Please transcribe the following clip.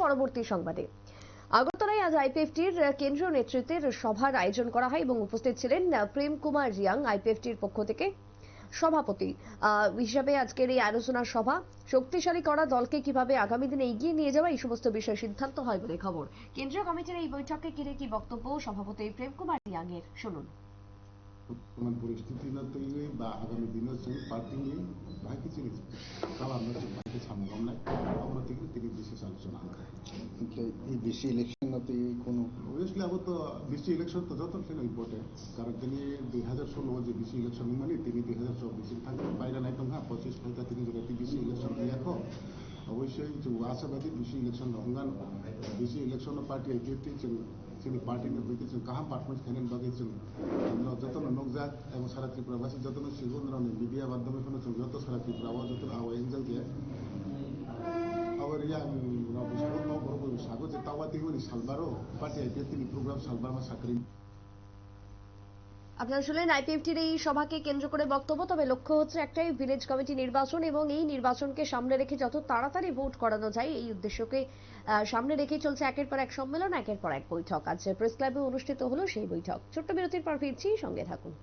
পরবর্তী সংবাদে। আগরতলায় আজ আইপিএফটির কেন্দ্রীয় নেতৃত্বের সভার আয়োজন করা হয় এবং উপস্থিত ছিলেন প্রেম কুমার রিয়াং, আইপিএফটির পক্ষ থেকে সভাপতি হিসাবে। আজকের এই আলোচনা সভা শক্তিশালী করা দলকে কিভাবে আগামী দিনে এগিয়ে নিয়ে যাওয়া, এই সমস্ত বিষয়ে সিদ্ধান্ত হয় বলে খবর। কেন্দ্রীয় কমিটির এই বৈঠকে ঘিরে কি বক্তব্য সভাপতি প্রেম কুমার রিয়াং এর, শুনুন। বর্তমান পরিস্থিতি তৈরি বা আগামী দিনের সঙ্গে পার্টি নিয়ে বাকি জিনিস খাওয়ানোর বাকি সম্ভাবনা আমরা থেকে তিনি বিশেষ আলোচনা এই বেশি ইলেকশন কোনো অবভিয়াসলি আবার তো বেশি ইলেকশন তো যত সেটা ইম্পর্টেন্ট কারণ তিনি 2016 যে বেশি ইলেকশন মানে তিনি 2024 থাকবেন বাইরে নাই তো হ্যাঁ 25 ফাইটা তিনি যদি বেশি ইলেকশন দিয়ে রাখো অবশ্যই যে আশাবাদী বেশি ইলেকশন হंगान बेसी इलेक्शन पार्टी आईपीएफटी जोंनि पार्टीनि बयबो जों गाहाम पारफरमेंस खालामनायनि बागै जों जतन नगजात एवं सारा त्रिपुराबासी जतन सिगुनरावनि मीडिया माध्यमखौनो जों जत सारा त्रिपुरावा जतन आवायन जागे और या बिस्कुट न बरबो सागो जे तावाति होनि सालबारो पार्टी आईपीएफटी प्रोग्राम सालबारमा साकरी। আপনারা শুনলেন আইপিএফটির এই সভাকে কেন্দ্র করে বক্তব্য। তবে লক্ষ্য হচ্ছে একটাই, ভিলেজ কমিটি নির্বাচন এবং এই নির্বাচনকে সামনে রেখে যত তাড়াতাড়ি ভোট করানো যায় এই উদ্দেশ্যকে সামনে রেখেই চলছে একের পর এক সম্মেলন, একের পর এক বৈঠক। আজ প্রেস ক্লাবে অনুষ্ঠিত হলো সেই বৈঠক। ছোট্ট বিরতির পর ফিরছি, সঙ্গে থাকুন।